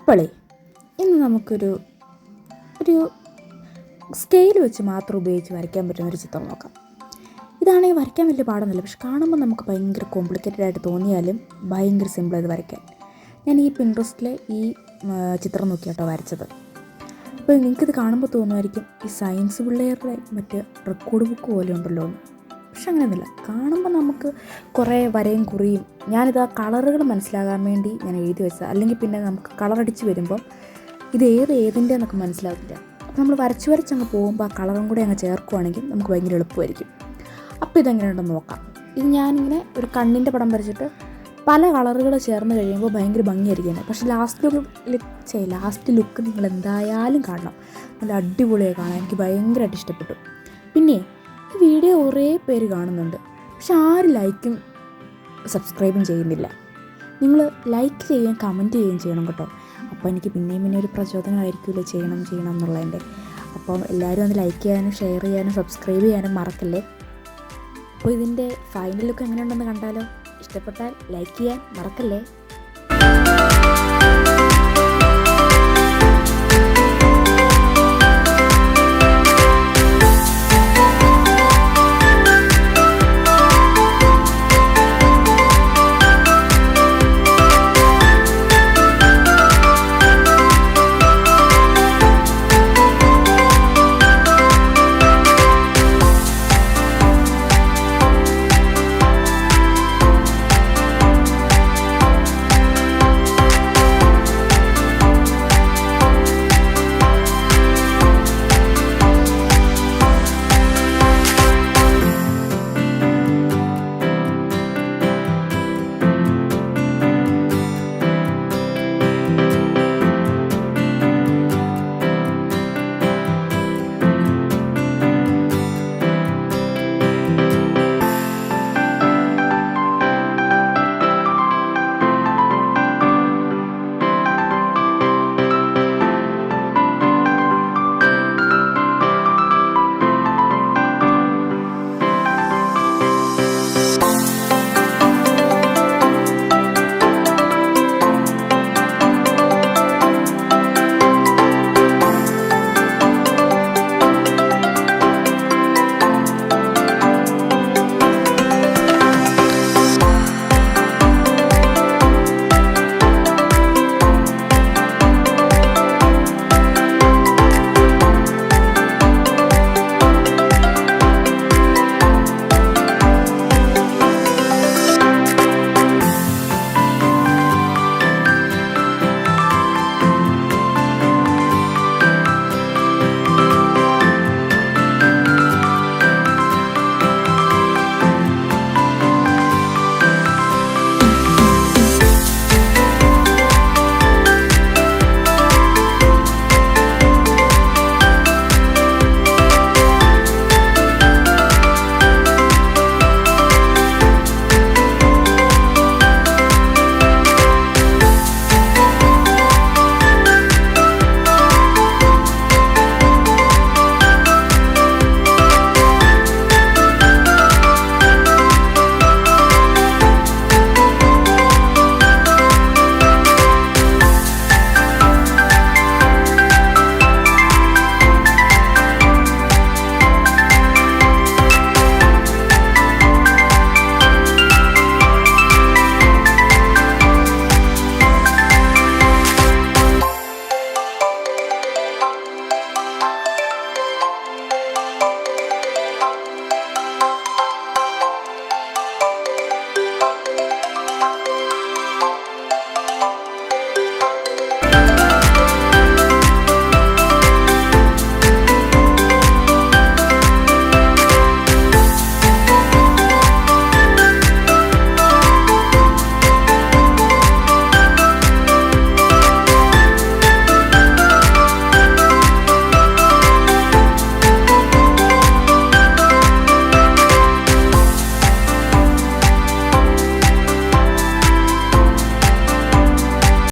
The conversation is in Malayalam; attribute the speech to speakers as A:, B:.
A: അപ്പോളേ ഇന്ന് നമുക്കൊരു ഒരു സ്കെയിൽ വെച്ച് മാത്രം ഉപയോഗിച്ച് വരയ്ക്കാൻ പറ്റുന്നൊരു ചിത്രം നോക്കാം. ഇതാണെങ്കിൽ വരയ്ക്കാൻ വലിയ പാടൊന്നുമില്ല, പക്ഷെ കാണുമ്പോൾ നമുക്ക് ഭയങ്കര കോംപ്ലിക്കേറ്റഡ് ആയിട്ട് തോന്നിയാലും ഭയങ്കര സിമ്പിളായത് വരയ്ക്കാൻ. ഞാൻ ഈ പിൻട്രസ്റ്റിലെ ഈ ചിത്രം നോക്കിയാട്ടോ വരച്ചത്. അപ്പോൾ നിങ്ങൾക്കിത് കാണുമ്പോൾ തോന്നുമായിരിക്കും ഈ സയൻസ് പിള്ളേരുടെ മറ്റ് റെക്കോർഡ് ബുക്ക് പോലെ ഉണ്ടല്ലോ എന്ന്. പക്ഷെ അങ്ങനെയൊന്നുമില്ല. കാണുമ്പോൾ നമുക്ക് കുറേ വരയും കുറിയും, ഞാനിത് ആ കളറുകൾ മനസ്സിലാകാൻ വേണ്ടി ഞാൻ എഴുതി വെച്ചത്. അല്ലെങ്കിൽ പിന്നെ നമുക്ക് കളറടിച്ച് വരുമ്പം ഇത് ഏതിൻ്റെ എന്നൊക്കെ മനസ്സിലാവില്ല. അപ്പോൾ നമ്മൾ വരച്ചങ്ങ് പോകുമ്പോൾ ആ കളറും കൂടെ അങ്ങ് ചേർക്കുവാണെങ്കിൽ നമുക്ക് ഭയങ്കര എളുപ്പമായിരിക്കും. അപ്പോൾ ഇതെങ്ങനെയുണ്ടെന്ന് നോക്കാം. ഇത് ഞാനിങ്ങനെ ഒരു കണ്ണിൻ്റെ പടം വരച്ചിട്ട് പല കളറുകൾ ചേർന്ന് കഴിയുമ്പോൾ ഭയങ്കര ഭംഗിയായിരിക്കും. പക്ഷേ ലാസ്റ്റ് ലുക്ക് നിങ്ങൾ എന്തായാലും കാണണം. നല്ല അടിപൊളിയായി കാണാൻ എനിക്ക് ഭയങ്കരമായിട്ട് ഇഷ്ടപ്പെട്ടു. പിന്നെ ഈ വീഡിയോ കുറേ പേര് കാണുന്നുണ്ട്, പക്ഷെ ആരും ലൈക്കും സബ്സ്ക്രൈബും ചെയ്യുന്നില്ല. നിങ്ങൾ ലൈക്ക് ചെയ്യുകയും കമൻറ്റ് ചെയ്യുകയും ചെയ്യണം കേട്ടോ. അപ്പോൾ എനിക്ക് പിന്നെയും ഒരു പ്രചോദനമായിരിക്കുമല്ലോ ചെയ്യണം എന്നുള്ളതിൻ്റെ. അപ്പം എല്ലാവരും ഒന്ന് ലൈക്ക് ചെയ്യാനും ഷെയർ ചെയ്യാനും സബ്സ്ക്രൈബ് ചെയ്യാനും മറക്കല്ലേ. അപ്പോൾ ഇതിൻ്റെ ഫൈനൽ ലുക്ക് എങ്ങനെയുണ്ടെന്ന് കണ്ടാലോ? ഇഷ്ടപ്പെട്ടാൽ ലൈക്ക് ചെയ്യാൻ മറക്കല്ലേ.